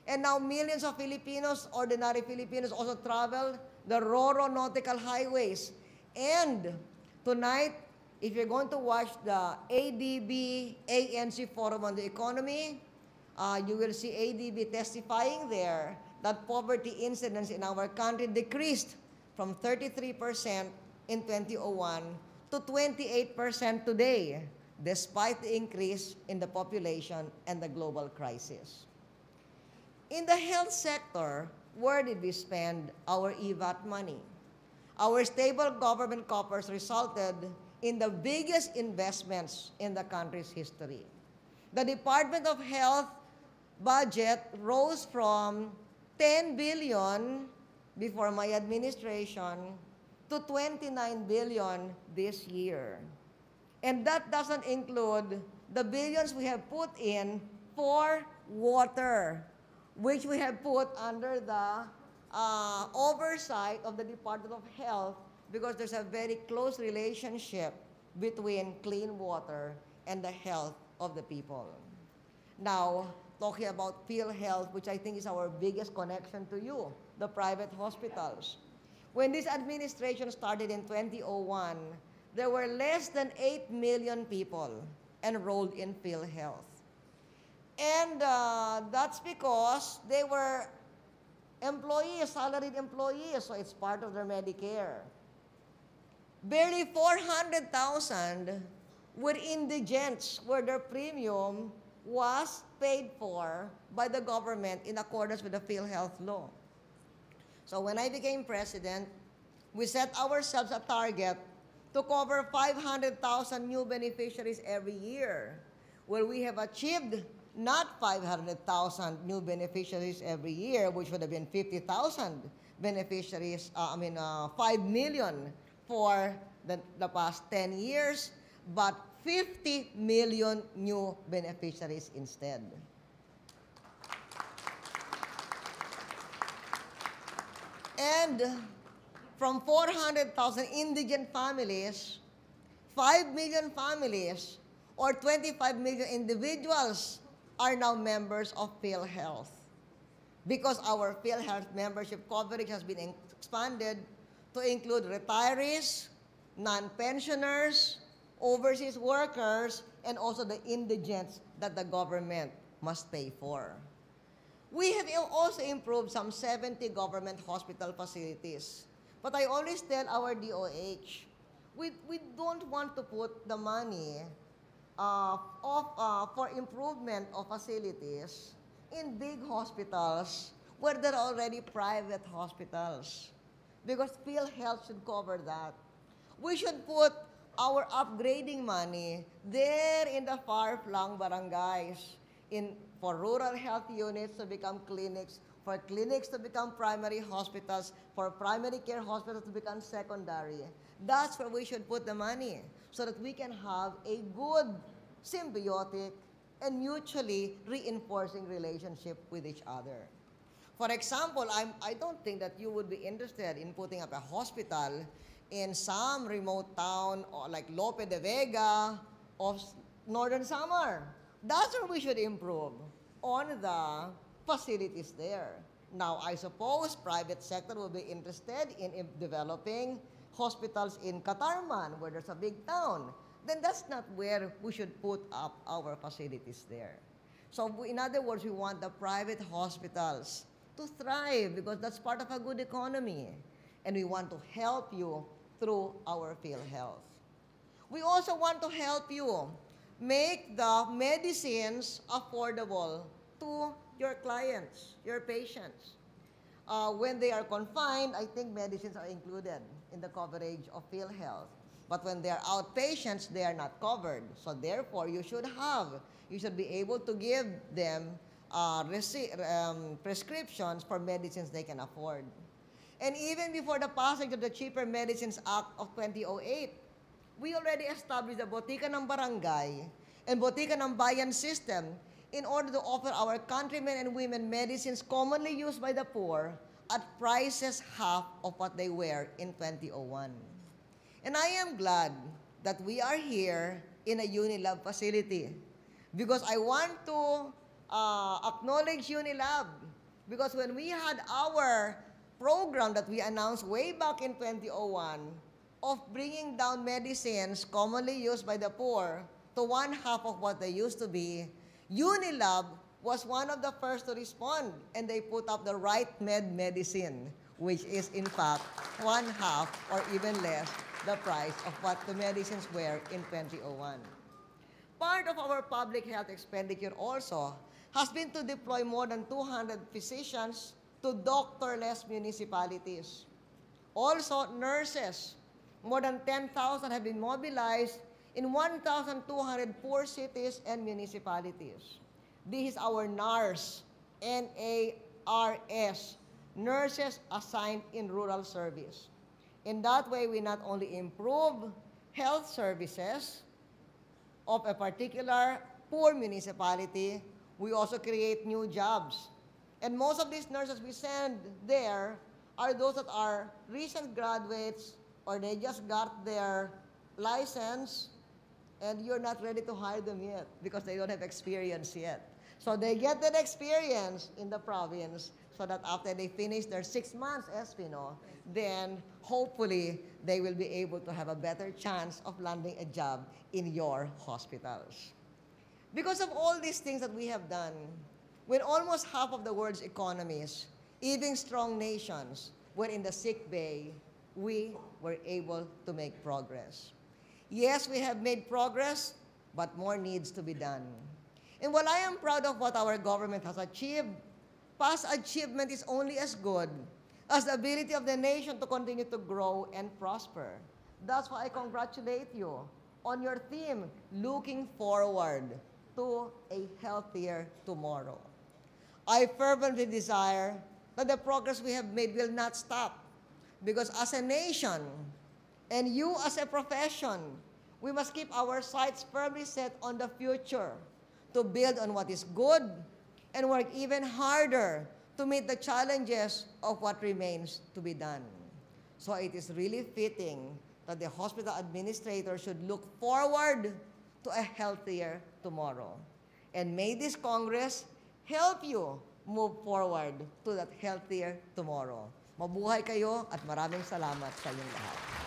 And now millions of Filipinos, ordinary Filipinos, also travel the Roro Nautical Highways. And tonight, if you're going to watch the ADB ANC Forum on the Economy, you will see ADB testifying there that poverty incidence in our country decreased from 33% in 2001 to 28% today, despite the increase in the population and the global crisis. In the health sector, where did we spend our EVAT money? Our stable government coffers resulted in the biggest investments in the country's history. The Department of Health budget rose from 10 billion before my administration to 29 billion this year. And that doesn't include the billions we have put in for water, which we have put under the oversight of the Department of Health, because there's a very close relationship between clean water and the health of the people. Now, talking about PhilHealth, which I think is our biggest connection to you, the private hospitals. When this administration started in 2001, there were less than 8 million people enrolled in PhilHealth. And that's because they were employees, salaried employees, so it's part of their Medicare. Barely 400,000 were indigents, where their premium was paid for by the government in accordance with the PhilHealth law. So when I became president, we set ourselves a target to cover 500,000 new beneficiaries every year. Well, we have achieved not 500,000 new beneficiaries every year, which would have been 50,000 beneficiaries, 5 million for the past 10 years, but 50 million new beneficiaries instead. And from 400,000 indigent families, 5 million families, or 25 million individuals are now members of PhilHealth. Because our PhilHealth membership coverage has been expanded to include retirees, non-pensioners, overseas workers, and also the indigents that the government must pay for. We have also improved some 70 government hospital facilities. But I always tell our DOH, we don't want to put the money for improvement of facilities in big hospitals where there are already private hospitals, because PhilHealth should cover that. We should put our upgrading money there in the far-flung barangays, for rural health units to become clinics, for clinics to become primary hospitals, for primary care hospitals to become secondary. That's where we should put the money, so that we can have a good, symbiotic, and mutually reinforcing relationship with each other. For example, I don't think that you would be interested in putting up a hospital in some remote town or like Lope de Vega of Northern Samar. That's where we should improve on the facilities there. Now, I suppose private sector will be interested in developing hospitals in Katarman, where there's a big town. Then that's not where we should put up our facilities there. So in other words, we want the private hospitals to thrive, because that's part of a good economy. And we want to help you through our PhilHealth. We also want to help you make the medicines affordable to your clients, your patients. When they are confined, I think medicines are included in the coverage of PhilHealth. But when they are outpatients, they are not covered. So therefore, you should be able to give them prescriptions for medicines they can afford. And even before the passage of the Cheaper Medicines Act of 2008, we already established the Botika ng Barangay and Botika ng Bayan system in order to offer our countrymen and women medicines commonly used by the poor at prices half of what they were in 2001. And I am glad that we are here in a Unilab facility, because I want to acknowledge Unilab because when we had our program that we announced way back in 2001 of bringing down medicines commonly used by the poor to one half of what they used to be, Unilab was one of the first to respond, and they put up the Right Med medicine, which is in fact one half or even less the price of what the medicines were in 2001. Part of our public health expenditure also has been to deploy more than 200 physicians to doctorless municipalities. Also, nurses. More than 10,000 have been mobilized in 1,200 poor cities and municipalities. This is our NARS, N-A-R-S, Nurses Assigned in Rural Service. In that way, we not only improve health services of a particular poor municipality, we also create new jobs. And most of these nurses we send there are those that are recent graduates or they just got their license and you're not ready to hire them yet because they don't have experience yet. So they get that experience in the province so that after they finish their 6 months Espino, then hopefully they will be able to have a better chance of landing a job in your hospitals. Because of all these things that we have done, when almost half of the world's economies, even strong nations, were in the sick bay, we were able to make progress. Yes, we have made progress, but more needs to be done. And while I am proud of what our government has achieved, past achievement is only as good as the ability of the nation to continue to grow and prosper. That's why I congratulate you on your theme, looking forward to a healthier tomorrow. I fervently desire that the progress we have made will not stop, because as a nation, and you as a profession, we must keep our sights firmly set on the future to build on what is good and work even harder to meet the challenges of what remains to be done. So it is really fitting that the hospital administrator should look forward to a healthier tomorrow. And may this Congress help you move forward to that healthier tomorrow. Mabuhay kayo at maraming salamat sa inyong lahat.